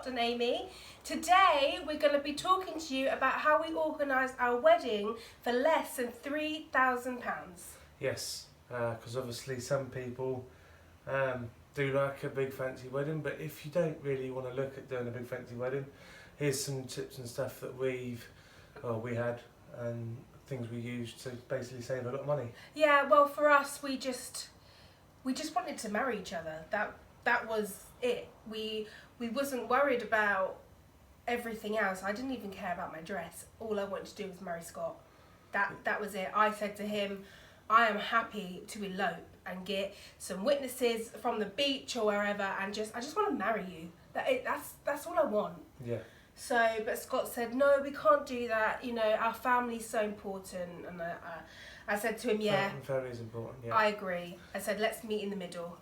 Scott and Amy. Today we're going to be talking to you about how we organised our wedding for less than £3,000. Yes, because obviously some people do like a big fancy wedding, but if you don't really want to look at doing a big fancy wedding, here's some tips and stuff that we had and things we used to basically save a lot of money. Yeah, well, for us, we just wanted to marry each other. That was it. We wasn't worried about everything else. I didn't even care about my dress. All I wanted to do was marry Scott. That was it. I said to him, I am happy to elope and get some witnesses from the beach or wherever, and I just want to marry you. That's all I want. Yeah. So, but Scott said, no, we can't do that. You know, our family's so important. And I said to him, yeah. Family is important, yeah. I agree. I said, let's meet in the middle.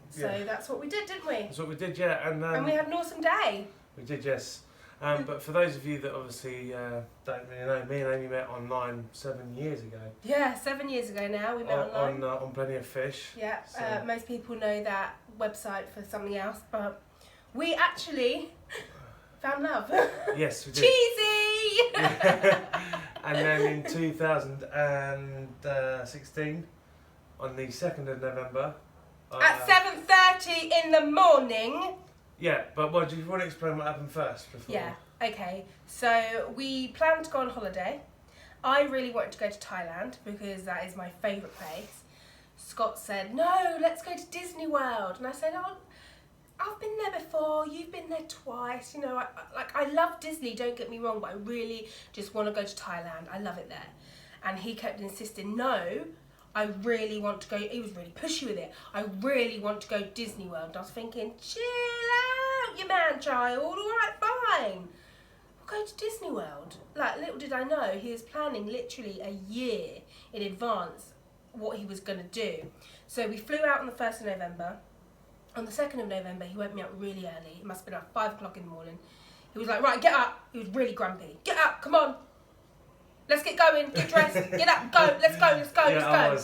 So that's what we did, didn't we? That's what we did, yeah. And we had an awesome day. We did, yes. But for those of you that obviously don't really know, me and Amy met online 7 years ago. Yeah, 7 years ago now. We met online. On Plenty of Fish. Yeah, So. most people know that website for something else, but we actually found love. Yes, we did. Cheesy! And then in 2016, on the 2nd of November... At 7:30 in the morning. Yeah, but what, do you want to explain what happened first? Before? Yeah, okay. So we planned to go on holiday. I really wanted to go to Thailand because that is my favourite place. Scott said, no, let's go to Disney World. And I said, oh, I've been there before, you've been there twice. You know, I love Disney, don't get me wrong, but I really just want to go to Thailand. I love it there. And he kept insisting, no, I really want to go. He was really pushy with it. I really want to go to Disney World. And I was thinking, chill out, you man-child. All right, fine. We'll go to Disney World. Like, little did I know, he was planning literally a year in advance what he was going to do. So we flew out on the 1st of November. On the 2nd of November, he woke me up really early. It must have been like 5 o'clock in the morning. He was like, right, get up. He was really grumpy. Get up, come on. Let's get going, get dressed, get up, go, let's go. Yeah,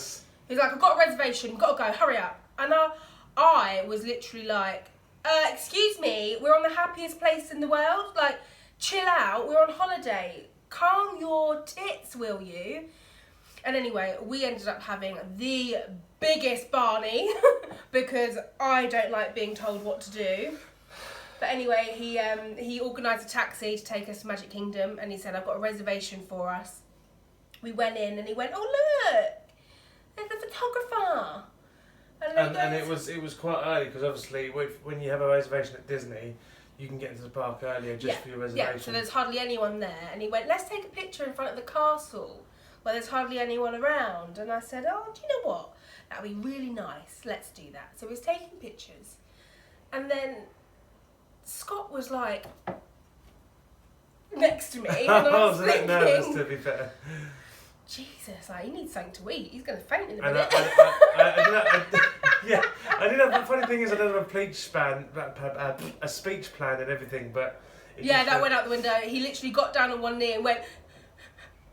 He's like, I've got a reservation, you've got to go, hurry up. And I was literally like, excuse me, we're on the happiest place in the world. Like, chill out, we're on holiday. Calm your tits, will you? And anyway, we ended up having the biggest Barney because I don't like being told what to do. But anyway, he organised a taxi to take us to Magic Kingdom, and he said, I've got a reservation for us. We went in, and he went, oh look, there's a photographer. And it was quite early, because obviously when you have a reservation at Disney, you can get into the park earlier just for your reservation. Yeah, so there's hardly anyone there. And he went, let's take a picture in front of the castle where there's hardly anyone around. And I said, oh, do you know what? That'd be really nice. Let's do that. So he was taking pictures. And then Scott was like next to me. And I was a bit thinking, nervous, to be fair. Jesus, like, he needs something to eat. He's going to faint in a minute. I did have, the funny thing is I did have a speech plan and everything, but... Yeah, that went out the window. He literally got down on one knee and went,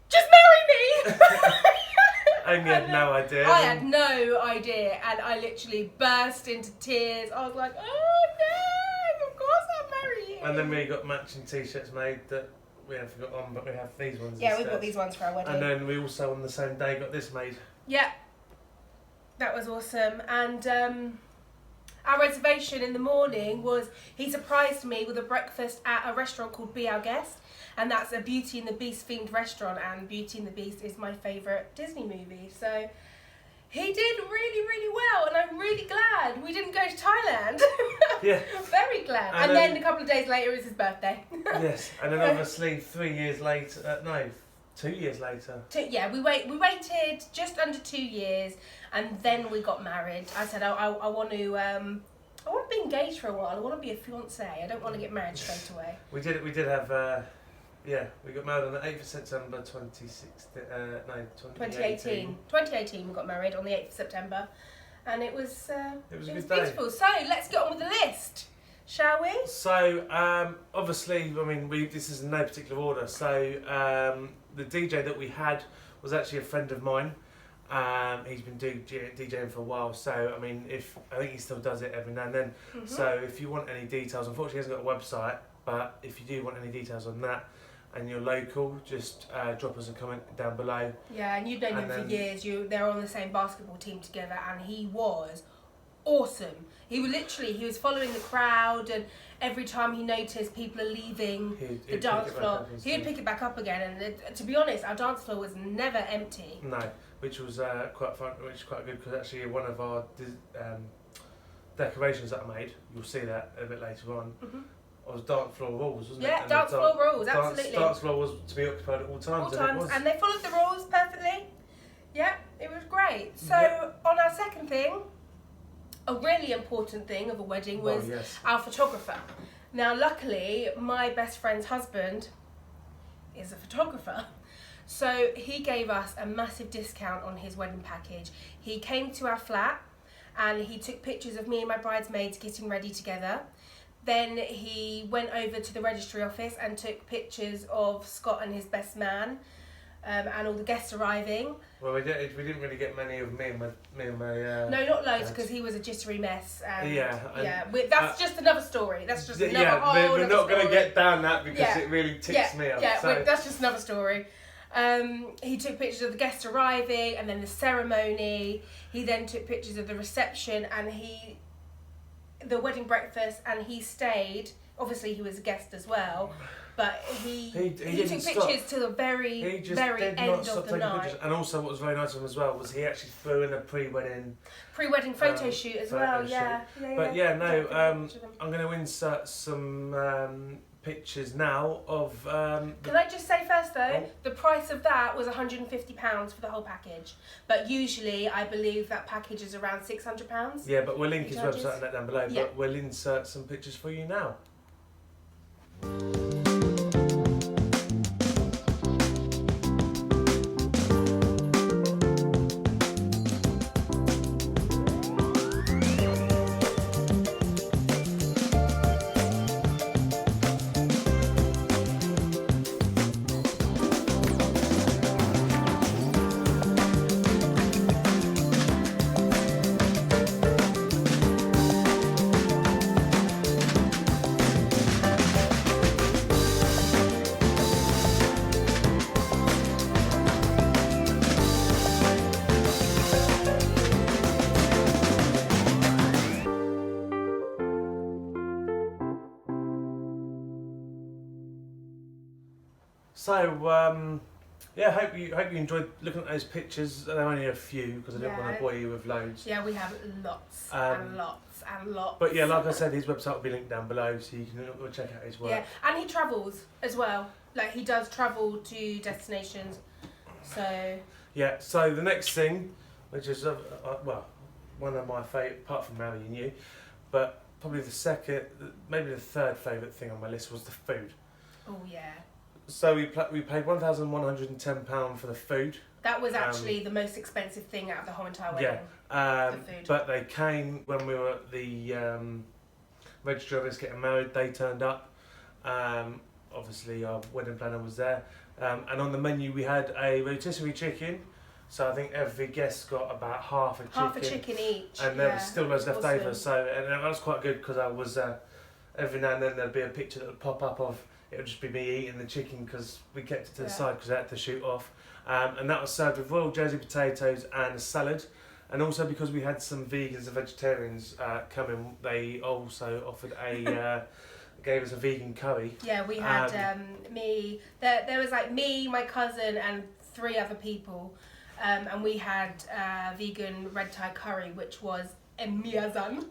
just marry me! Amy had no idea. I had no idea, and I literally burst into tears. I was like, oh no, of course I'll marry you. And then we got matching t-shirts made that we haven't got on, but we have these ones Yeah, instead. we got these ones for our wedding. And then we also on the same day got this made. Yeah, that was awesome. And our reservation in the morning was, he surprised me with a breakfast at a restaurant called Be Our Guest, and that's a Beauty and the Beast themed restaurant, and Beauty and the Beast is my favourite Disney movie. So he did really, really well, and I'm really glad we didn't go to Thailand. Yeah. Very glad. And then a couple of days later is his birthday. Yes, and then obviously 3 years later, 2 years later. We waited just under 2 years, and then we got married. I said, I want to be engaged for a while. I want to be a fiancée. I don't want to get married straight away. We did have, we got married on the 8th of September 2018. 2018 we got married on the 8th of September, and it was beautiful. Day. So let's get on with the list, shall we? So obviously, I mean, this is in no particular order. So the DJ that we had was actually a friend of mine. He's been DJing for a while, so I mean, I think he still does it every now and then. Mm-hmm. So if you want any details, unfortunately he hasn't got a website, But if you do want any details on that and you're local, just drop us a comment down below. Yeah, and you've known him And for years. They're on the same basketball team together, and he was awesome. He was following the crowd, and every time he noticed people are leaving the dance floor, he would pick it back up again. And to be honest, our dance floor was never empty. No, which was quite fun, which is quite good, because actually one of our decorations that I made, you'll see that a bit later on, was dance floor rules, wasn't it? Yeah, dance floor rules, absolutely. Dance floor was to be occupied at all times. And they followed the rules perfectly. Yeah, it was great. So on our second thing, a really important thing of a wedding was our photographer. Now, luckily, my best friend's husband is a photographer. So he gave us a massive discount on his wedding package. He came to our flat and he took pictures of me and my bridesmaids getting ready together. Then he went over to the registry office and took pictures of Scott and his best man, and all the guests arriving. Well, we didn't really get many of me and my. No, not loads, because he was a jittery mess. And yeah. That's just another story. That's just another whole. We're not going to get down that because it really ticks me off. Yeah, so. That's just another story. He took pictures of the guests arriving and then the ceremony. He then took pictures of the reception and the wedding breakfast, and he stayed. Obviously, he was a guest as well, but he took pictures to the very end of the night. Pictures. And also, what was very nice of him as well was he actually threw in a pre-wedding photo shoot as well. Yeah. But I'm going to insert some pictures now of. Can I just say first though, the price of that was £150 for the whole package, but usually I believe that package is around £600. Yeah, but we'll link his website and that down below. But we'll insert some pictures for you now. So, hope you enjoyed looking at those pictures. There are only a few because I didn't want to bore you with loads. Yeah, we have lots and lots and lots. But yeah, like I said, his website will be linked down below, so you can check out his work. Yeah, and he travels as well. Like, he does travel to destinations. So. Yeah. So the next thing, which is one of my favourite, apart from marrying you, but probably the second, maybe the third favourite thing on my list was the food. Oh yeah. So we paid £1,110 for the food. That was actually the most expensive thing out of the whole entire wedding. Yeah, the food. But they came when we were at the registry of us getting married. They turned up. Obviously, our wedding planner was there. And on the menu we had a rotisserie chicken. So I think every guest got about half a chicken. Half a chicken each. And there was still loads left over. So and that was quite good because I was every now and then there'd be a picture that would pop up of. It would just be me eating the chicken because we kept it to the side because I had to shoot off. And that was served with royal Jersey potatoes and a salad. And also because we had some vegans and vegetarians coming, they also offered gave us a vegan curry. Yeah, we had me. There was like me, my cousin, and 3 other people, and we had vegan red Thai curry, which was amazing.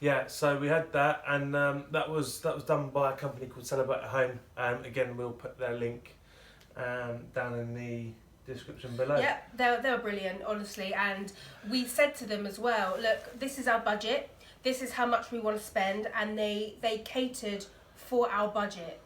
Yeah, so we had that, and that was done by a company called Celebrate at Home. Again, we'll put their link down in the description below. Yeah, they were brilliant, honestly. And we said to them as well, look, this is our budget. This is how much we want to spend, and they catered for our budget,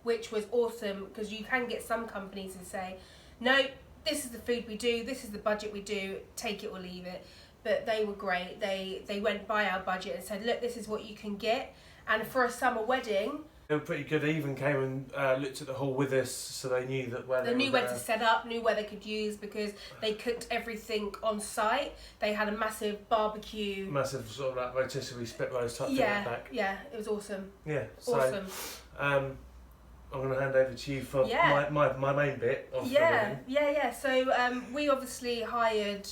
which was awesome because you can get some companies who say, no, this is the food we do, this is the budget we do, take it or leave it. But they were great. They went by our budget and said, look, this is what you can get. And for a summer wedding, They were pretty good. They even came and looked at the hall with us, so they knew that where They knew where to set up, knew where they could use, because they cooked everything on site. They had a massive barbecue. Massive sort of like rotisserie spit roast type thing at the back. Yeah, it was awesome. Yeah, so Awesome. I'm going to hand over to you for my main bit of the wedding. Yeah. So we obviously hired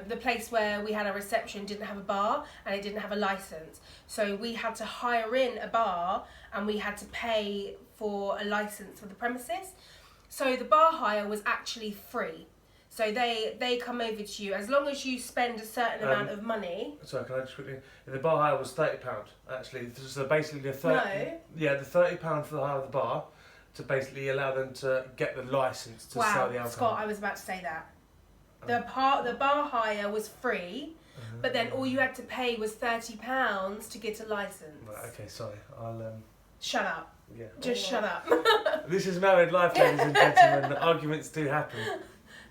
the place where we had our reception didn't have a bar and it didn't have a license. So we had to hire in a bar and we had to pay for a license for the premises. So the bar hire was actually free. So they come over to you as long as you spend a certain amount of money. Sorry, can I just quickly? The bar hire was £30 actually. So basically the £30 for the hire of the bar to basically allow them to get the license to sell the alcohol. Scott, I was about to say that. The bar hire was free, but then all you had to pay was £30 to get a license. Right, okay, sorry. I'll Shut up. Yeah. Just shut up. This is married life, ladies and gentlemen. Arguments do happen.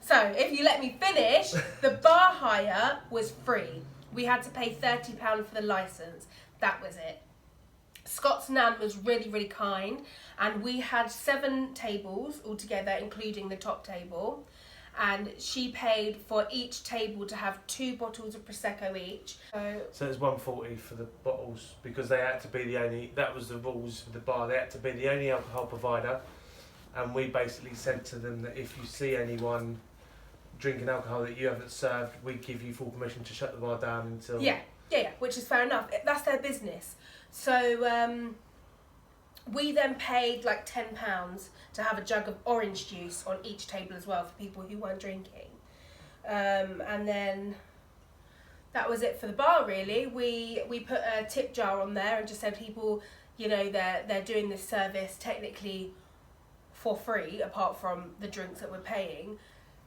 So, if you let me finish, the bar hire was free. We had to pay £30 for the licence. That was it. Scott's nan was really, really kind, and we had 7 tables altogether, including the top table. And she paid for each table to have 2 bottles of Prosecco each. So it's £140 for the bottles because they had to be the only. That was the rules for the bar. They had to be the only alcohol provider, and we basically said to them that if you see anyone drinking alcohol that you haven't served, we give you full permission to shut the bar down until. Yeah, which is fair enough. That's their business. So we then paid like £10 to have a jug of orange juice on each table as well for people who weren't drinking. And then that was it for the bar really. We put a tip jar on there and just said people, you know, they're doing this service technically for free apart from the drinks that we're paying.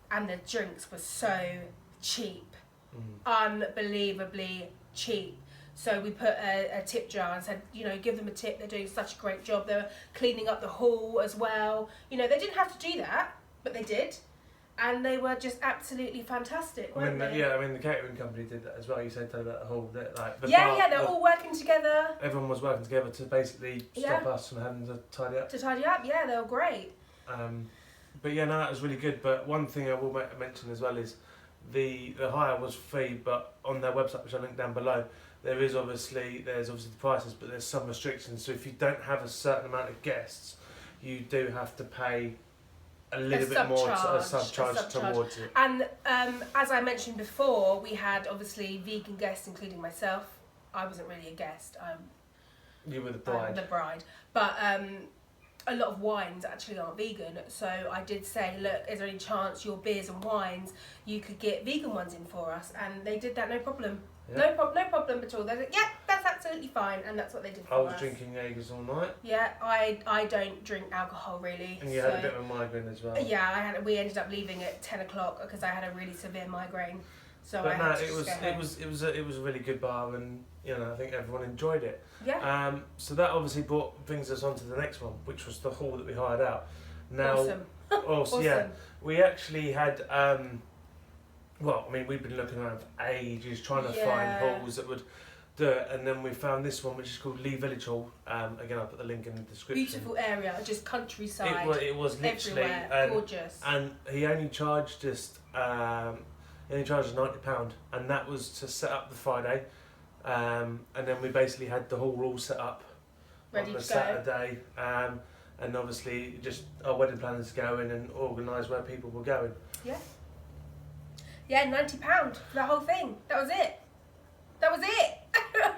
And the drinks were so cheap. Unbelievably cheap. So we put a tip jar and said, you know, give them a tip. They're doing such a great job. They were cleaning up the hall as well. You know, they didn't have to do that, but they did. And they were just absolutely fantastic, weren't they? Yeah, I mean, the catering company did that as well. You said that the whole... they're all working together. Everyone was working together to basically stop us from having to tidy up. Yeah, they were great. But yeah, no, that was really good. But one thing I will mention as well is the hire was free, but on their website, which I'll link down below, there's obviously the prices, but there's some restrictions. So if you don't have a certain amount of guests, you do have to pay a little bit more, a subcharge towards it. And as I mentioned before, we had obviously vegan guests, including myself. I wasn't really a guest. You were the bride. I'm the bride. But a lot of wines actually aren't vegan, so I did say, look, is there any chance your beers and wines you could get vegan ones in for us? And they did that, no problem. Yeah. No problem at all. They said, yeah, that's absolutely fine, and that's what they did for us. I was drinking Jaegers all night. Yeah, I don't drink alcohol really. And you had a bit of a migraine as well. Yeah, we ended up leaving at 10 o'clock because I had a really severe migraine. So but it was a really good bar, and you know, I think everyone enjoyed it. Yeah. So that obviously brings us on to the next one, which was the hall that we hired out. Now, awesome. Yeah, we actually had. Well, I mean, we've been looking around for ages trying to find halls that would do it, and then we found this one, which is called Lee Village Hall. Again, I'll put the link in the description. Beautiful area, just countryside. It was literally gorgeous. And he only charged us. He only charged us £90, and that was to set up the Friday, and then we basically had the hall all set up on the Saturday, and obviously just our wedding planners go in and organise where people were going. Yeah. Yeah, £90 for the whole thing. That was it.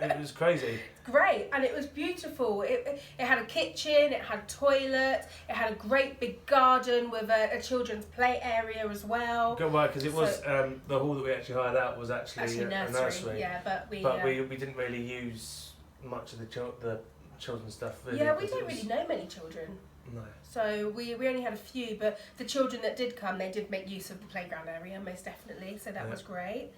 It was crazy. Great, and it was beautiful. It had a kitchen, it had toilets, it had a great big garden with a children's play area as well. Good work, because it was the hall that we actually hired out was actually a nursery. Yeah, but we didn't really use much of the children's stuff. Really, yeah, we don't really know many children. No. So we only had a few, but the children that did come, they did make use of the playground area, most definitely, so that was great.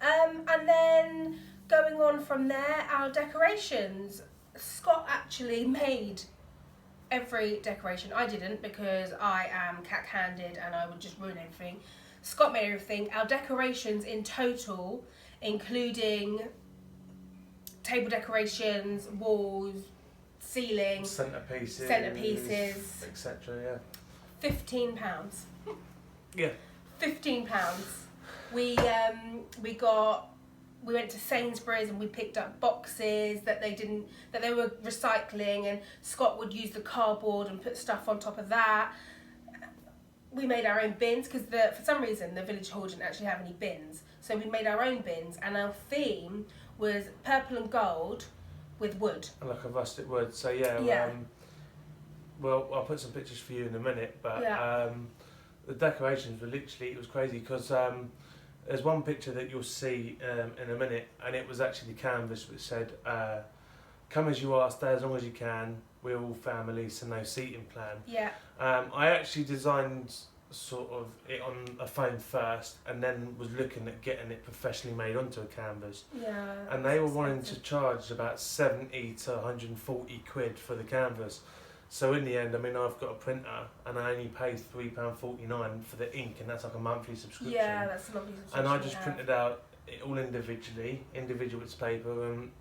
And then going on from there, our decorations. Scott actually made every decoration. I didn't, because I am cack-handed and I would just ruin everything. Scott made everything. Our decorations in total, including table decorations, walls, ceiling, centerpieces, etc. Yeah. £15. Yeah. £15. We went to Sainsbury's and we picked up boxes that they were recycling, and Scott would use the cardboard and put stuff on top of that. We made our own bins because for some reason the village hall didn't actually have any bins, so we made our own bins, and our theme was purple and gold with wood. And like a rustic wood. So yeah. Well, I'll put some pictures for you in a minute, but the decorations were literally, it was crazy because there's one picture that you'll see in a minute, and it was actually the canvas which said, "Come as you are, stay as long as you can. We're all family, so no seating plan." Yeah. I actually designed sort of it on a phone first, and then was looking at getting it professionally made onto a canvas. Yeah. And they were wanting to charge about 70 to 140 quid for the canvas. So in the end, I mean, I've got a printer and I only pay £3.49 for the ink, and that's like a monthly subscription. Yeah, that's a monthly subscription. And I just printed out it all individual bits of paper, and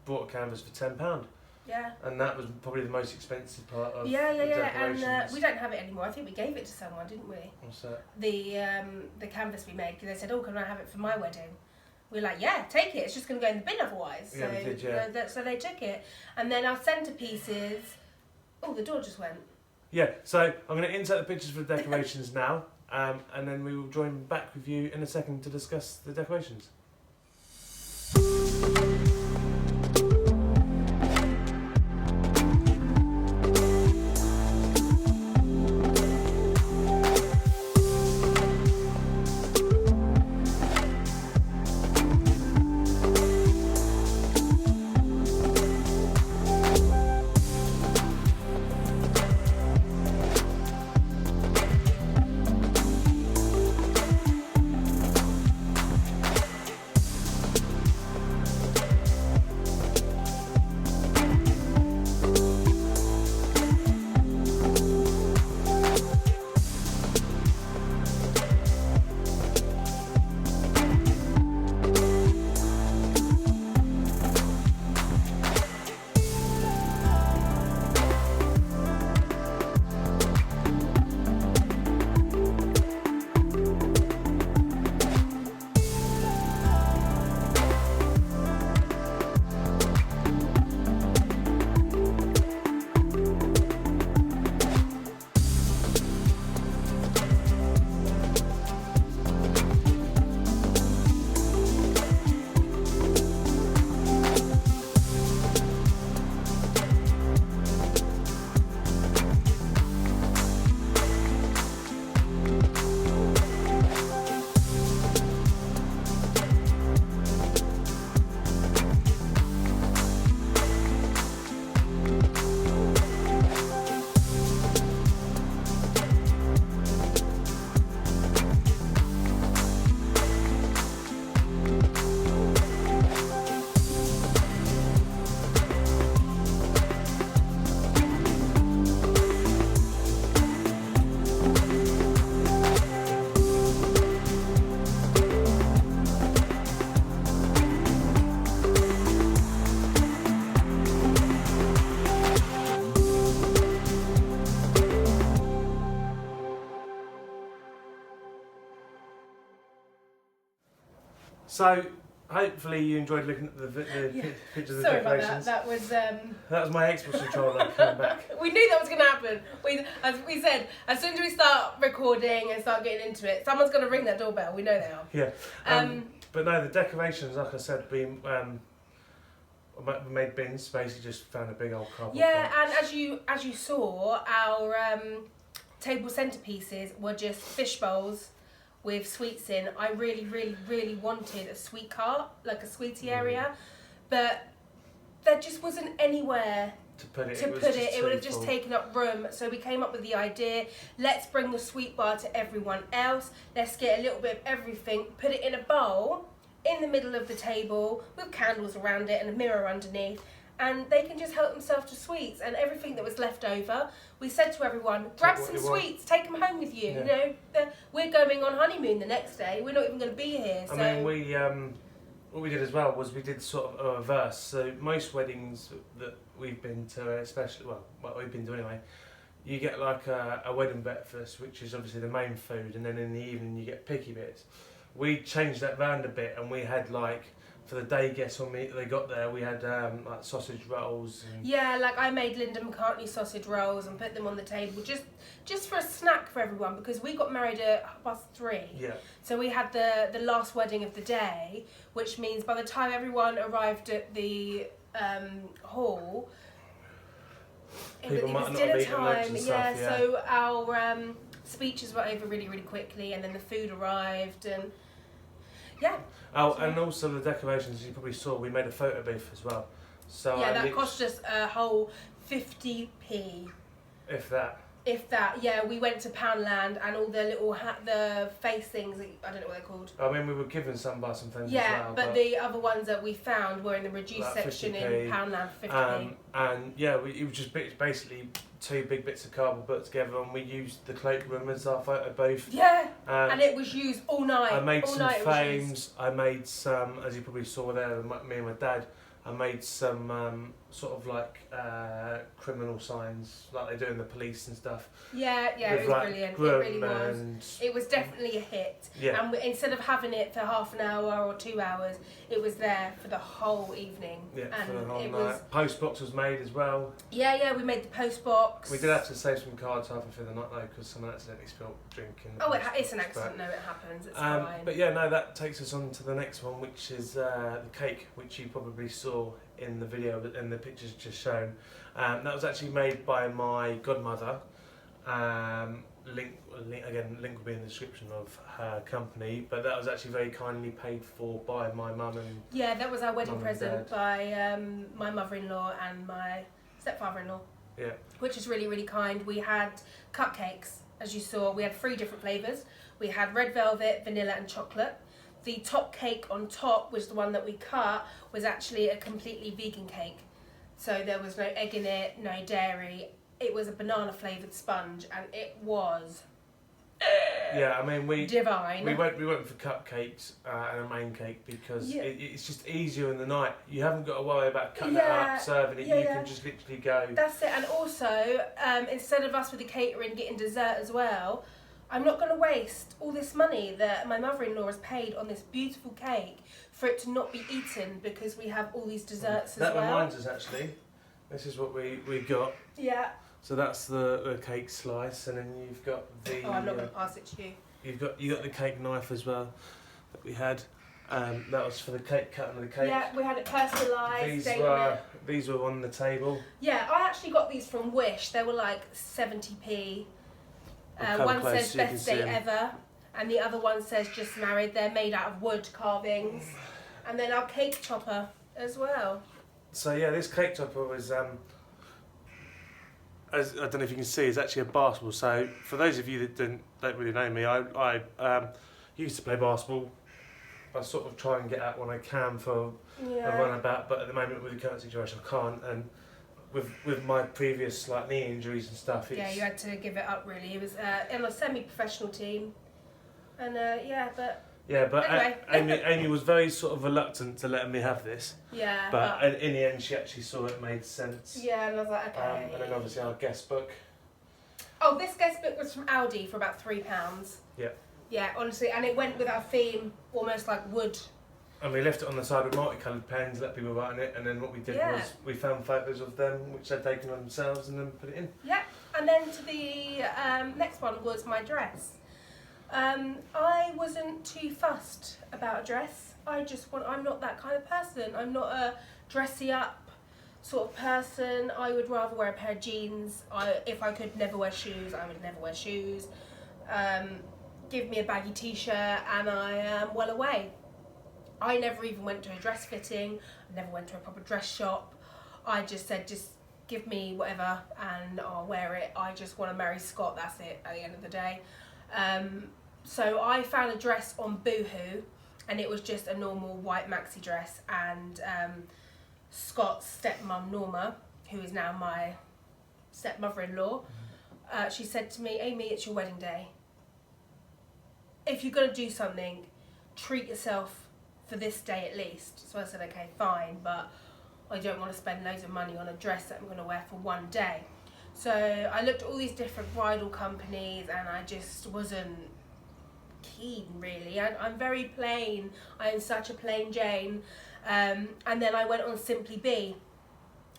bought a canvas for £10. Yeah. And that was probably the most expensive part of the decorations. And we don't have it anymore. I think we gave it to someone, didn't we? What's that? The canvas we made, because they said, "Oh, can I have it for my wedding?" We were like, "Yeah, take it. It's just going to go in the bin otherwise." Yeah, so, we did, yeah. So they took it, and then our centerpieces. Oh, the door just went. Yeah. So I'm going to insert the pictures for the decorations now, and then we will join back with you in a second to discuss the decorations. So hopefully you enjoyed looking at the pictures of the decorations. Sorry about that. That was my Xbox controller coming back. We knew that was going to happen. As we said, as soon as we start recording and start getting into it, someone's going to ring that doorbell. We know they are. Yeah. But no, the decorations, like I said, we made bins. Basically, just found a big old cardboard. Yeah, and as you saw, our table centerpieces were just fish bowls with sweets in. I really, really, really wanted a sweet cart, like a sweetie area, but there just wasn't anywhere to put it. It would have just taken up room. So we came up with the idea, let's bring the sweet bar to everyone else. Let's get a little bit of everything, put it in a bowl in the middle of the table with candles around it and a mirror underneath, and they can just help themselves to sweets. And everything that was left over, we said to everyone, grab some sweets, take them home with you. Yeah. You know, we're going on honeymoon the next day. We're not even going to be here. So. I mean, what we did as well was we did sort of a reverse. So most weddings that we've been to, especially what we've been to anyway, you get like a wedding breakfast, which is obviously the main food, and then in the evening you get picky bits. We changed that round a bit, and we had like, for the day guests when they got there, we had like sausage rolls. And yeah, like I made Linda McCartney sausage rolls and put them on the table just for a snack for everyone, because we got married at 3:30. Yeah. So we had the last wedding of the day, which means by the time everyone arrived at the hall, it was dinner time. Yeah, so our speeches were over really, really quickly, and then the food arrived, and yeah. Oh, and also the decorations, you probably saw, we made a photo booth as well. So yeah, that cost us a whole 50p. If that. If that, yeah, we went to Poundland, and all the little the face things, I don't know what they're called. I mean, we were given some by some friends yeah, as well. but the other ones that we found were in the reduced like section 50p, in Poundland for 50p. And yeah, it was just basically 2 big bits of cardboard put together, and we used the cloakroom as our photo booth. Yeah, and it was used all night. I made all some night frames, I made some, as you probably saw there, me and my dad, I made some sort of like criminal signs, like they do in the police and stuff. Yeah, it was like brilliant. It really was. And it was definitely a hit. Yeah. And instead of having it for half an hour or 2 hours, it was there for the whole evening. Yeah, and for the whole it night. was. Post box was made as well. Yeah, we made the post box. We did have to save some cards halfway through the night though, because someone accidentally spilled drink in the Oh, post it's an box, accident. No, it happens. It's fine. But yeah, no, that takes us on to the next one, which is the cake, which you probably saw in the video, but in the pictures just shown. That was actually made by my godmother. Link will be in the description of her company, but that was actually very kindly paid for by my mum and yeah, that was our wedding Mum and present Dad. by my mother-in-law and my stepfather-in-law. Yeah. Which is really, really kind. We had cupcakes, as you saw. We had 3 different flavours. We had red velvet, vanilla and chocolate. The top cake on top, was the one that we cut, was actually a completely vegan cake. So there was no egg in it, no dairy. It was a banana flavoured sponge, and it was Yeah, I mean we divine. We went for cupcakes and a main cake because it's just easier in the night. You haven't got to worry about cutting it up, serving it. You can just literally go. That's it. And also, instead of us with the catering getting dessert as well, I'm not going to waste all this money that my mother-in-law has paid on this beautiful cake for it to not be eaten because we have all these desserts as well. That reminds us actually, this is what we got. Yeah. So that's the cake slice, and then you've got the. Oh, I'm not going to pass it to you. You got the cake knife as well that we had. That was for the cake cutting of the cake. Yeah, we had it personalised. These were on the table. Yeah, I actually got these from Wish. They were like 70p. One says best day ever, and the other one says just married. They're made out of wood carvings, and then our cake topper as well. So yeah, this cake topper was, as I don't know if you can see, is actually a basketball. So for those of you that don't really know me, I used to play basketball. I sort of try and get out when I can for a run about, but at the moment with the current situation I can't, and with my previous like knee injuries and stuff. Yeah, you had to give it up really. It was in a semi-professional team, and but anyway. Amy was very sort of reluctant to letting me have this. Yeah. But in the end, she actually saw it made sense. Yeah, and I was like, okay. And then obviously our guest book. Oh, this guest book was from Aldi for about £3. Yeah. Yeah, honestly, and it went with our theme, almost like wood. And we left it on the side with multicoloured pens, let people write on it, and then what we did was we found photos of them which they'd taken on themselves and then put it in. Yeah, and then to the next one was my dress. I wasn't too fussed about a dress. I'm not that kind of person. I'm not a dressy up sort of person. I would rather wear a pair of jeans. If I could never wear shoes, I would never wear shoes. Give me a baggy t-shirt and I am well away. I never even went to a dress fitting. I never went to a proper dress shop. I just said, just give me whatever and I'll wear it. I just want to marry Scott, that's it at the end of the day. So I found a dress on Boohoo, and it was just a normal white maxi dress, and Scott's stepmom Norma, who is now my stepmother-in-law, she said to me, Amy, it's your wedding day. If you're going to do something, treat yourself for this day at least. So I said, okay, fine, but I don't want to spend loads of money on a dress that I'm going to wear for one day. So I looked at all these different bridal companies and I just wasn't keen, really. I'm very plain. I am such a plain Jane. And then I went on Simply Be,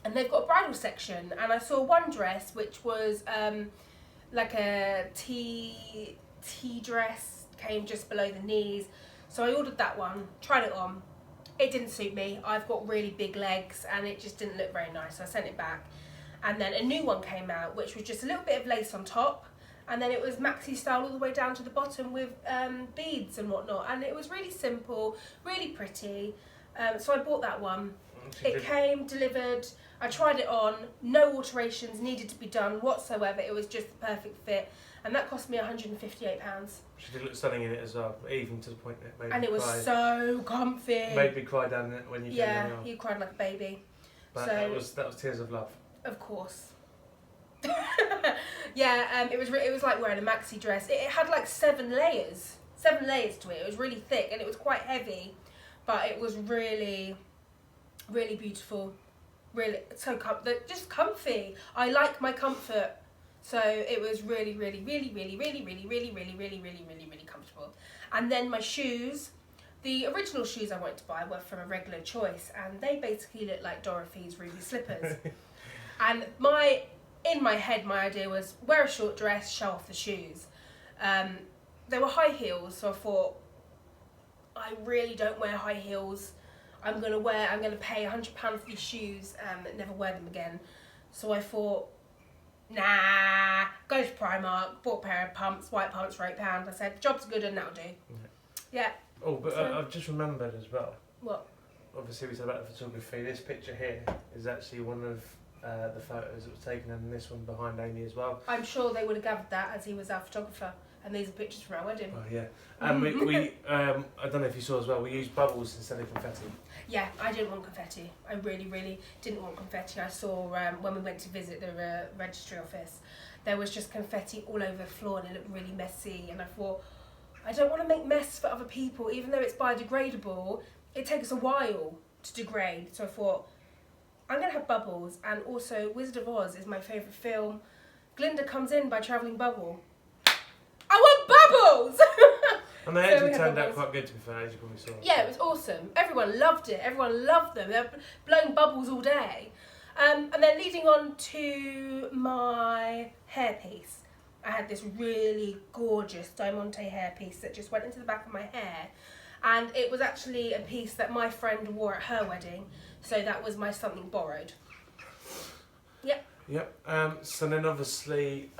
and they've got a bridal section, and I saw one dress which was like a tea dress, came just below the knees. So I ordered that one, tried it on. It didn't suit me. I've got really big legs and it just didn't look very nice, so I sent it back. And then a new one came out, which was just a little bit of lace on top, and then it was maxi style all the way down to the bottom with beads and whatnot, and it was really simple, really pretty. So I bought that one. It came delivered, I tried it on, no alterations needed to be done whatsoever. It was just the perfect fit, and that cost me £158. She did look stunning in it as well, even to the point that it made And me it was cry. so comfy. Made me cry down it when you came down. Yeah, you cried like a baby. But so that was tears of love. Of course. Yeah, it was like wearing a maxi dress. It had like 7 layers to it. It was really thick and it was quite heavy, but it was really, really beautiful. Really, just comfy. I like my comfort, so it was really, really, really, really, really, really, really, really, really, really, really, really comfortable. And then my shoes. The original shoes I wanted to buy were from a regular choice, and they basically looked like Dorothy's ruby slippers. And in my head, my idea was wear a short dress, show off the shoes. They were high heels, so I thought, I really don't wear high heels. I'm gonna pay £100 for these shoes and never wear them again. So I thought, nah, go to Primark, bought a pair of pumps, white pumps for £8. I said, job's good and that'll do. Yeah. Oh, but I've just remembered as well. What? Obviously we said about the photography. This picture here is actually one of the photos that was taken, and this one behind Amy as well. I'm sure they would have gathered that as he was our photographer, and these are pictures from our wedding. Oh yeah, and we I don't know if you saw as well, we used bubbles instead of confetti. Yeah, I didn't want confetti. I really, really didn't want confetti. I saw when we went to visit the registry office, there was just confetti all over the floor and it looked really messy, and I thought, I don't want to make mess for other people, even though it's biodegradable. It takes a while to degrade, so I thought, I'm going to have bubbles. And also, Wizard of Oz is my favourite film. Glinda comes in by travelling bubble. I want bubbles! And they actually turned out quite good, to be fair, as you probably saw. Yeah, it was awesome. Everyone loved it. Everyone loved them. They were blowing bubbles all day. And then leading on to my hairpiece. I had this really gorgeous diamante hairpiece that just went into the back of my hair. And it was actually a piece that my friend wore at her wedding. So that was my something borrowed. Yep. Yep. So then obviously,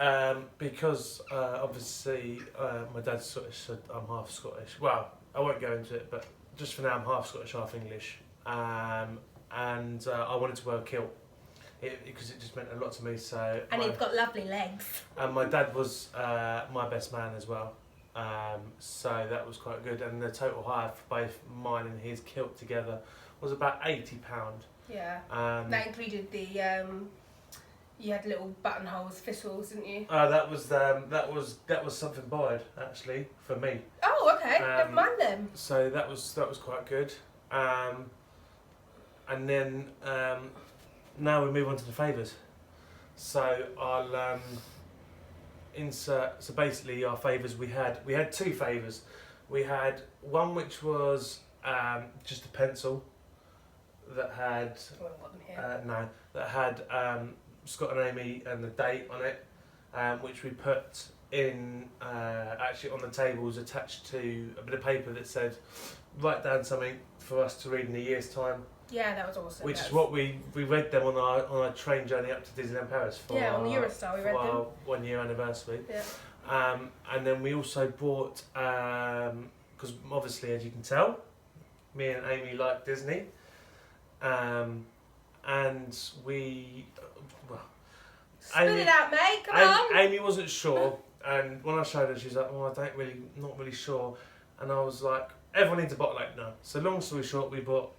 because obviously my dad's Scottish, so I'm half Scottish. Well, I won't go into it, but just for now I'm half Scottish, half English. And I wanted to wear a kilt. Because it just meant a lot to me. So and you've got lovely legs. And my dad was my best man as well, so that was quite good. And the total hire for both mine and his kilt together was about £80. Yeah. That included the you had little buttonholes, thistles, didn't you? That was something borrowed actually for me. Oh, okay. Never mind then. So that was quite good. And then. Now we move on to the favours. So I'll insert. So basically, our favours we had 2 favours. We had one which was just a pencil that had that had Scott and Amy and the date on it, which we put in actually on the tables attached to a bit of paper that said, write down something for us to read in a year's time. Yeah, that was awesome. Which is what we read them on our train journey up to Disneyland Paris for on the Eurostar we read them. our 1 year anniversary. Yeah. And then we also bought, because obviously as you can tell, me and Amy like Disney, and we Spit it out, mate. Come on. Amy wasn't sure, and when I showed her, she's like, "Oh, not really sure," and I was like, everyone needs a bottle opener. So long story short, we bought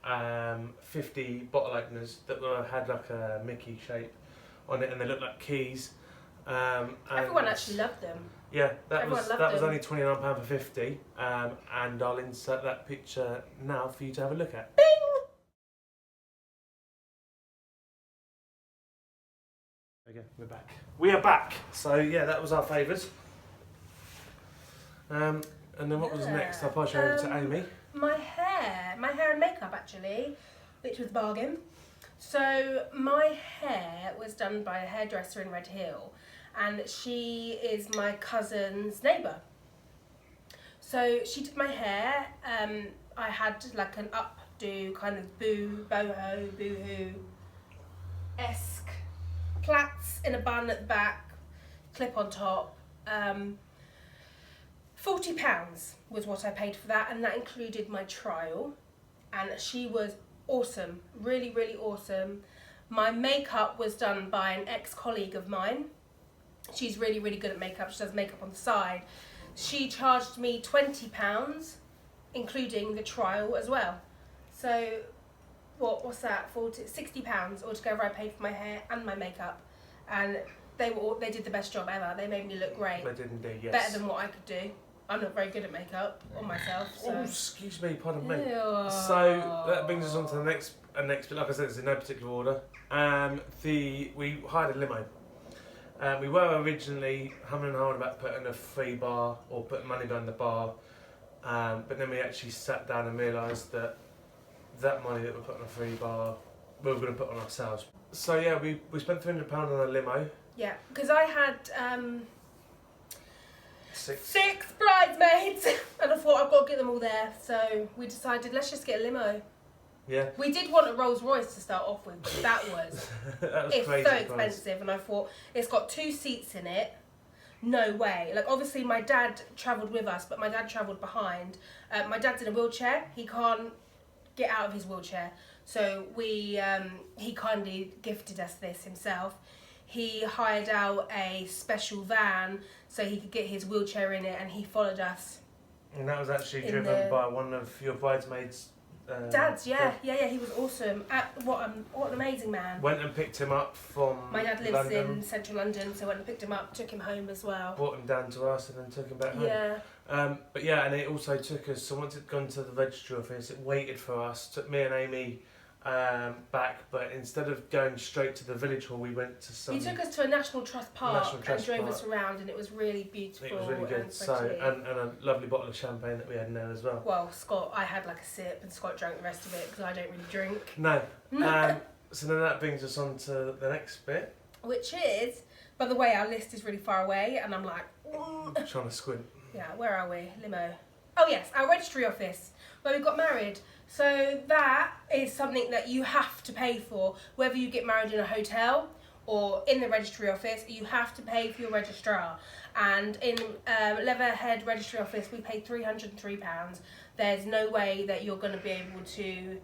50 bottle openers that had like a Mickey shape on it, and they looked like keys. Everyone actually loved them. Yeah, that Everyone was loved them. only £29 for 50, and I'll insert that picture now for you to have a look at. Bing! Okay, we're back. We are back. So yeah, that was our favours. And then what was next? I'll pass you over to Amy. My hair and makeup actually, which was bargain. So my hair was done by a hairdresser in Red Hill, and she is my cousin's neighbour. So she did my hair. I had like an updo kind of boho, boohoo-esque plaits in a bun at the back, clip on top. £40 was what I paid for that, and that included my trial. And she was awesome, really, really awesome. My makeup was done by an ex-colleague of mine. She's really, really good at makeup. She does makeup on the side. She charged me £20, including the trial as well. So, what's that? £60 altogether. I paid for my hair and my makeup, and they did the best job ever. They made me look great. They did indeed, yes. Better than what I could do. I'm not very good at makeup on myself. So. Oh, excuse me, pardon me. Ew. So that brings us on to the next bit. Like I said, it's in no particular order. We hired a limo. We were originally humming and hawing about putting a free bar or putting money behind the bar, but then we actually sat down and realised that money that we put on a free bar, we were going to put on ourselves. So yeah, we spent £300 on a limo. Yeah, because I had Six bridesmaids, and I thought I've got to get them all there. So we decided let's just get a limo. Yeah. We did want a Rolls Royce to start off with, but that was it's crazy so price. expensive, and I thought it's got 2 seats in it. No way. Like obviously my dad travelled with us, but my dad travelled behind. My dad's in a wheelchair. He can't get out of his wheelchair, so he kindly gifted us this himself. He hired out a special van so he could get his wheelchair in it, and he followed us. And that was actually driven by one of your bridesmaids. Dad's, yeah, he was awesome. What an amazing man. Went and picked him up from My dad lives London, in central London, so went and picked him up, took him home as well. brought him down to us, and then took him back home. Yeah. But yeah, and it also took us. So once it'd gone to the registry office, it waited for us. Took me and Amy back, but instead of going straight to the village hall, we went to some. He took us to a National Trust park and drove Park. us around, and it was really beautiful. It was really good. And So pretty. and a lovely bottle of champagne that we had in there as well. Well, Scott, I had like a sip, and Scott drank the rest of it because I don't really drink. No. So then that brings us on to the next bit. Which is, by the way, our list is really far away, and I'm like, Trying to squint. yeah, where are we? Limo. Oh yes, our registry office, where we got married. So that is something that you have to pay for, whether you get married in a hotel or in the registry office. You have to pay for your registrar. And in Leatherhead registry office, we paid £303. There's no way that you're going to be able to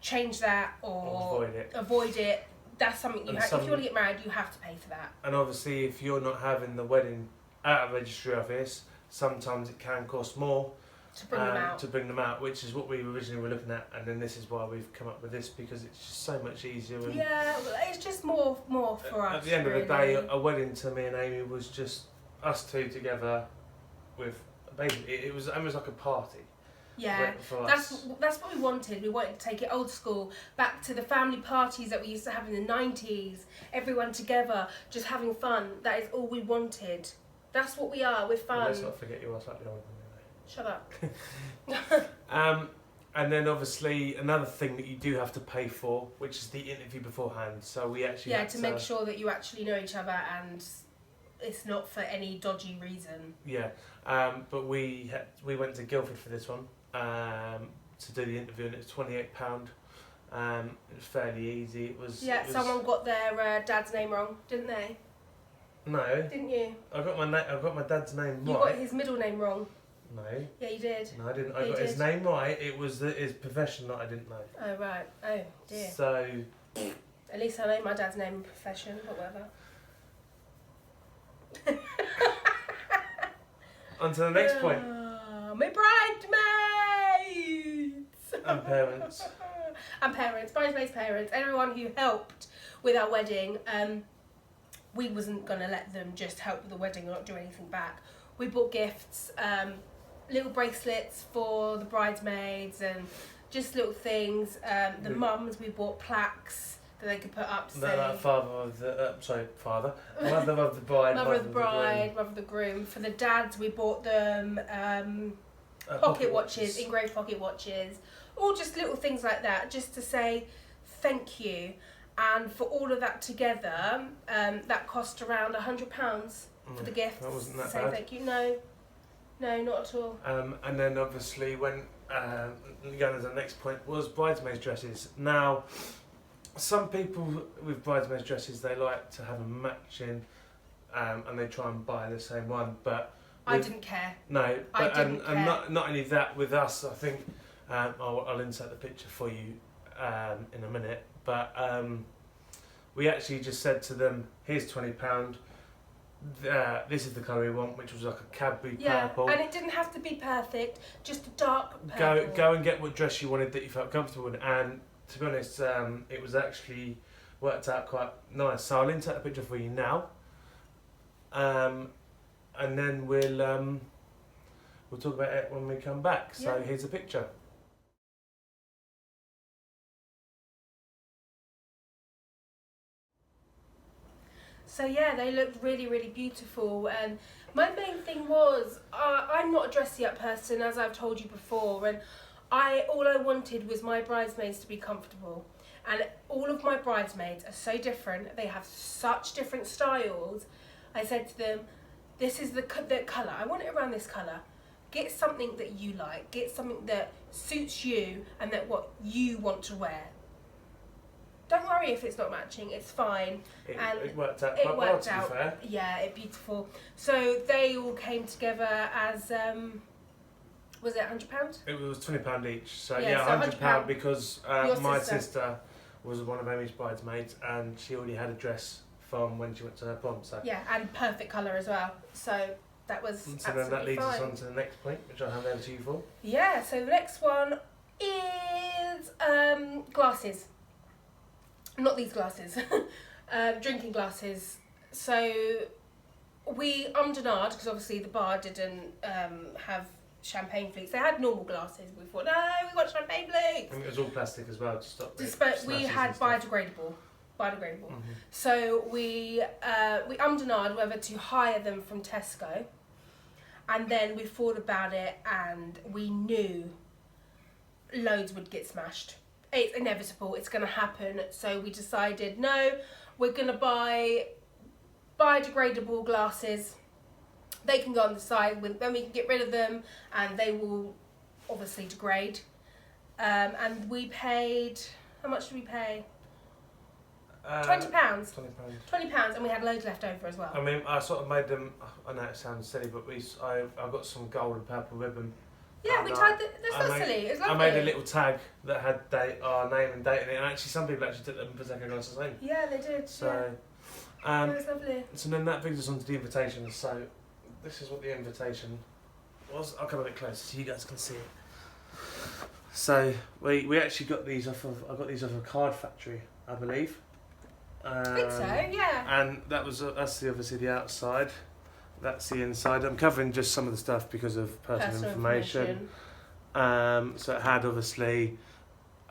change that or avoid it. That's something you have. If you want to get married, you have to pay for that. And obviously, if you're not having the wedding at a registry office, sometimes it can cost more To bring them out. which is what we originally were looking at, and then this is why we've come up with this, because it's just so much easier. And yeah, well, it's just more for us. At the end really. of the day, a wedding to me and Amy was just us two together with a baby. It was almost like a party. Yeah, for that's us. what we wanted. We wanted to take it old school, back to the family parties that we used to have in the 90s. Everyone together, just having fun. That is all we wanted. That's what we are. We're fun. Well, let's not forget you are slightly older than me. Shut up. And then obviously another thing that you do have to pay for, which is the interview beforehand. So we actually to make sure that you actually know each other and it's not for any dodgy reason. Yeah, but we went to Guildford for this one to do the interview, and it was £28. It was fairly easy. It was. Someone got their dad's name wrong, didn't they? No. Didn't you? I got my dad's name right. You got his middle name wrong. No. Yeah, you did. No, I didn't. Yeah, I got his name right. It was his profession that I didn't know. Oh right. Oh dear. So. At least I know my dad's name and profession, but whatever. On to the next point. My bridesmaids! And parents. And parents, bridesmaids' parents, everyone who helped with our wedding. we wasn't going to let them just help with the wedding or not do anything back. We bought gifts, little bracelets for the bridesmaids and just little things. The mums, we bought plaques that they could put up to say... Mother of the bride. Mother of the bride, mother of the groom. For the dads, we bought them pocket watches, engraved pocket watches. All just little things like that, just to say thank you. And for all of that together, that cost around £100 for the gifts. That wasn't that say bad. Thank you. No, not at all. And then obviously when going to the next point was bridesmaids dresses. Now, some people with bridesmaids dresses, they like to have a matching, and they try and buy the same one. But I didn't care. No, but I didn't care. And not only that, with us, I think I'll insert the picture for you in a minute. But we actually just said to them, "Here's £20. This is the colour we want," which was like a Cadbury purple. And it didn't have to be perfect, just a dark purple. Go and get what dress you wanted that you felt comfortable in. And to be honest, it was actually worked out quite nice. So I'll insert the picture for you now. And then we'll talk about it when we come back. So here's a picture. So yeah, they looked really, really beautiful. And my main thing was, I'm not a dressy up person, as I've told you before, and all I wanted was my bridesmaids to be comfortable. And all of my bridesmaids are so different. They have such different styles. I said to them, this is the colour. I want it around this colour. Get something that you like. Get something that suits you and that what you want to wear. Don't worry if it's not matching, it's fine. It worked out quite well, to be fair. Yeah, it's beautiful. So they all came together as, was it £100? It was £20 each. So so £100 because my sister. sister was one of Amy's bridesmaids and she already had a dress from when she went to her prom. So yeah, and perfect colour as well. So that was so then that leads us on to the next point, which I'll hand over to you for. Yeah, so the next one is glasses. Not these glasses, drinking glasses. So we ummed and ahed because obviously the bar didn't have champagne flutes. They had normal glasses. We thought, no, we want champagne flutes. And it was all plastic as well to stop. We had biodegradable. Mm-hmm. So we ummed and ahed whether to hire them from Tesco, and then we thought about it, and we knew loads would get smashed. It's inevitable, it's going to happen. So we decided, no, we're going to buy biodegradable glasses. They can go on the side, then we can get rid of them and they will obviously degrade. And we paid, how much did we pay? £20. £20, and we had loads left over as well. I mean, I sort of made them, I know it sounds silly, but I got some gold and purple ribbon. Yeah, we tied that's not silly. It's lovely. I made a little tag that had our name and date in it, and actually some people actually took them and Prosecco glasses home. Yeah, they did. So, yeah. It was lovely. So then that brings us on to the invitation. So this is what the invitation was. I'll come a bit closer so you guys can see it. So we actually got these off of a Card Factory, I believe. I think so, yeah. And that's obviously the outside. That's the inside. I'm covering just some of the stuff because of personal information. So it had obviously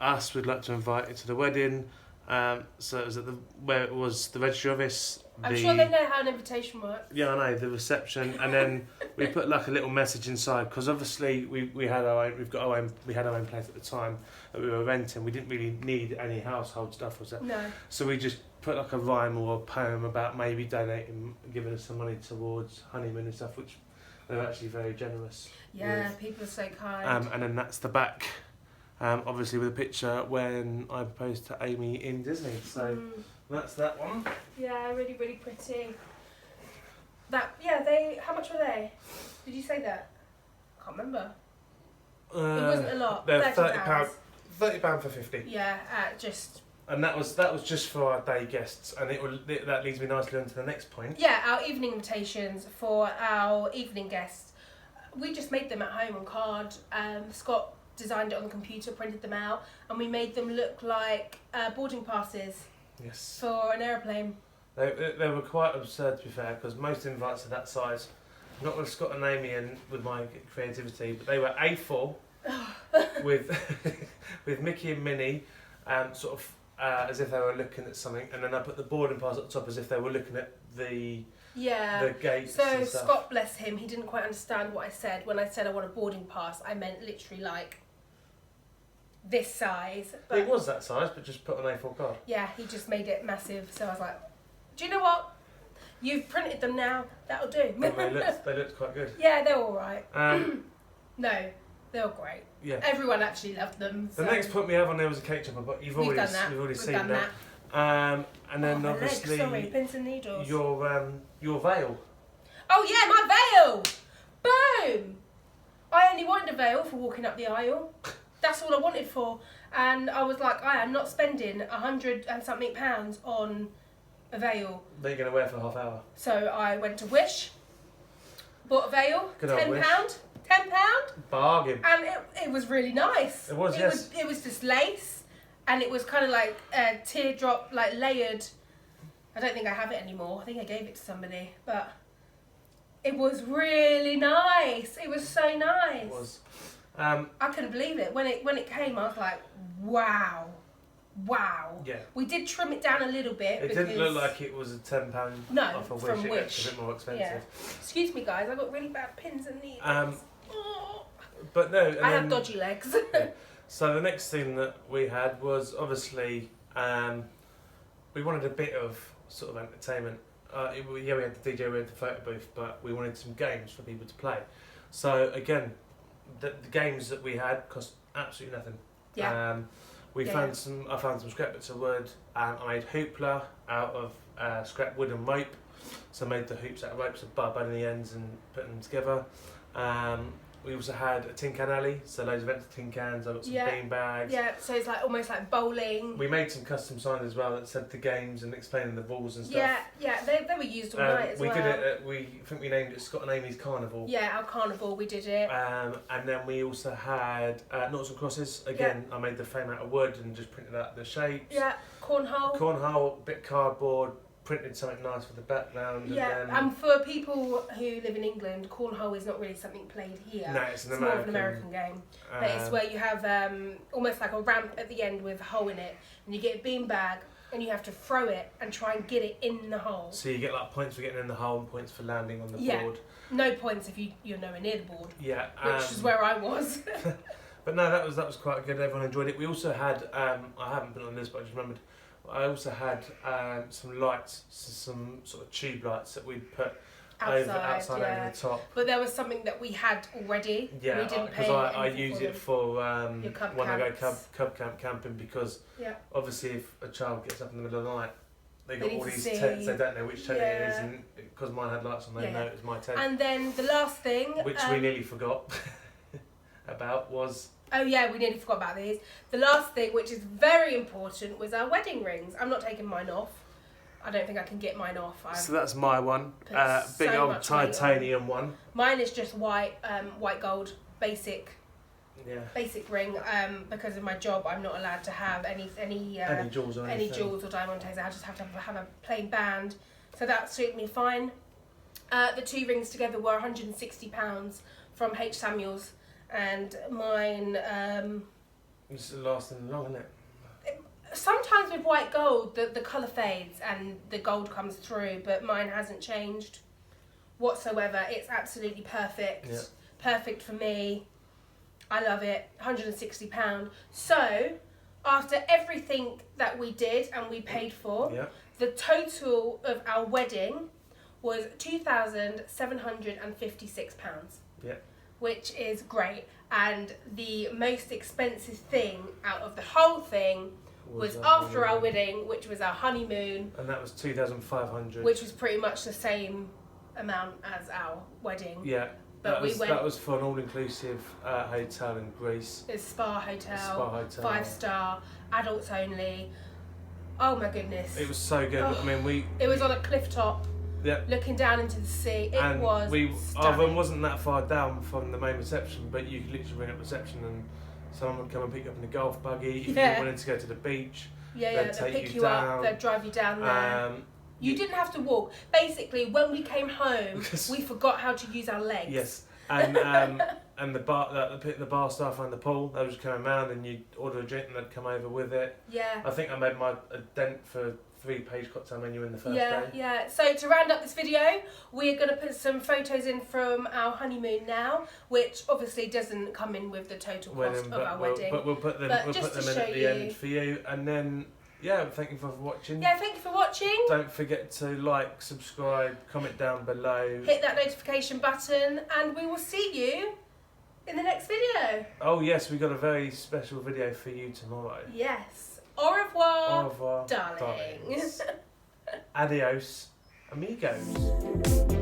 us. We'd like to invite you to the wedding. So it was at where it was the registry office. I'm sure they know how an invitation works. Yeah, I know, the reception, and then we put like a little message inside because obviously we had our own place at the time that we were renting. We didn't really need any household stuff, was it? No. So we just put like a rhyme or a poem about maybe donating, giving us some money towards Honeymoon and stuff, which they're actually very generous. Yeah, people are so kind. And then that's the back, obviously with a picture when I proposed to Amy in Disney. So that's that one. Yeah, really, really pretty. How much were they? Did you say that? I can't remember. It wasn't a lot. They're £30 for 50. Yeah, just. And that was just for our day guests, and that leads me nicely on to the next point. Yeah, our evening invitations for our evening guests. We just made them at home on card. Scott designed it on the computer, printed them out, and we made them look like boarding passes. Yes. For an aeroplane. They were quite absurd, to be fair, because most invites are that size. Not with Scott and Amy and with my creativity, but they were A4 with with Mickey and Minnie, sort of as if they were looking at something, and then I put the boarding pass at the top as if they were looking at the gates. So and stuff. Scott, bless him, he didn't quite understand what I said. When I said I want a boarding pass, I meant literally like this size. But It was that size, but just put on A4 card. yeah, he just made it massive. So I was like, do you know what? You've printed them now. That'll do. And they looked quite good. Yeah, they're all right. No, they were great. Yeah. Everyone actually loved them. The next point we have on there was a cake chopper, but we've already We've seen done that. And then my legs, obviously sorry, pins and needles. your veil. Oh yeah, my veil! Boom! I only wanted a veil for walking up the aisle. That's all I wanted for. And I was like, I am not spending £100 and something on a veil. That you're going to wear for a half hour. So I went to Wish, bought a veil, Good old Wish. £10. Bargain. And it was really nice. It was, yes. It was just lace, and it was kind of like a teardrop, like layered. I don't think I have it anymore. I think I gave it to somebody, but it was really nice. It was so nice. It was. I couldn't believe it when it came. I was like, wow. Yeah. We did trim it down a little bit. It didn't look like it was a £10 off a Wish. from It Wish. looked a bit more expensive. Yeah. Excuse me, guys. I got really bad pins and needles. Oh. But no. I have dodgy legs. Yeah. So the next thing that we had was obviously we wanted a bit of sort of entertainment. We had the DJ, we had the photo booth, but we wanted some games for people to play. So again, the games that we had cost absolutely nothing. Yeah. I found some scrap bits of wood, and I made hoopla out of scrap wood and rope. So I made the hoops out of ropes with bar bending the ends and putting them together. We also had a tin can alley, so loads of empty tin cans. I got some bean bags. Yeah, so it's like almost like bowling. We made some custom signs as well that said the games and explaining the rules and stuff. Yeah, they were used all night as well. We did it. I think we named it Scott and Amy's Carnival. Yeah, our carnival, we did it. And then we also had noughts and crosses. Again, I made the frame out of wood and just printed out the shapes. Yeah, cornhole. Bit of cardboard. Printed something nice for the background. Yeah, and for people who live in England, cornhole is not really something played here. No, it's more of an American game. But it's where you have almost like a ramp at the end with a hole in it, and you get a bean bag, and you have to throw it and try and get it in the hole. So you get like points for getting in the hole and points for landing on the board. No points if you're nowhere near the board. Yeah, which is where I was. But no, that was quite good. Everyone enjoyed it. We also had I haven't been on this, but I just remembered. I also had some lights, some sort of tube lights that we'd put outside over the top. But there was something that we had already. Yeah, because I use it for when I go cub camp camping, because obviously if a child gets up in the middle of the night, they got all these tents, they don't know which tent it is, and because mine had lights on, they know it was my tent. And then the last thing, which we nearly forgot about, was. Oh yeah, we nearly forgot about these. The last thing, which is very important, was our wedding rings. I'm not taking mine off. I don't think I can get mine off. So that's my one. Big old titanium one. Mine is just white gold, basic ring. Because of my job, I'm not allowed to have any jewels or diamond tags. I just have to have a plain band. So that suited me fine. The two rings together were £160 from H. Samuels. And mine. It's lasting long, isn't it? Sometimes with white gold, the colour fades and the gold comes through, but mine hasn't changed whatsoever. It's absolutely perfect. Yeah. Perfect for me. I love it. £160. So, after everything that we did and we paid for, the total of our wedding was £2,756. Yeah. Which is great, and the most expensive thing out of the whole thing was after our wedding, which was our honeymoon, and that was 2,500, which was pretty much the same amount as our wedding. Yeah, but that was for an all-inclusive hotel in Greece. It's spa hotel, 5-star, adults only. Oh my goodness! It was so good. I mean, it was on a cliff top. Yeah. Looking down into the sea, it was stunning. Our room wasn't that far down from the main reception, but you could literally ring up reception and someone would come and pick you up in a golf buggy. If you wanted to go to the beach, they'd take pick you down. up, they'd drive you down there. You didn't have to walk. Basically, when we came home, we forgot how to use our legs. Yes, and and the bar staff around the pool, they was coming around and you'd order a drink and they'd come over with it. Yeah. I think I made a dent for 3-page cocktail menu in the first Yeah, day. yeah. So to round up this video, we're going to put some photos in from our honeymoon now, which obviously doesn't come in with the total cost of our wedding. But we'll put them, in at the end for you. And then, yeah, thank you for watching. Yeah, thank you for watching. Don't forget to like, subscribe, comment down below. Hit that notification button and we will see you in the next video. Oh yes, we've got a very special video for you tomorrow. Yes. Au revoir, Au revoir, darling. Adios, amigos.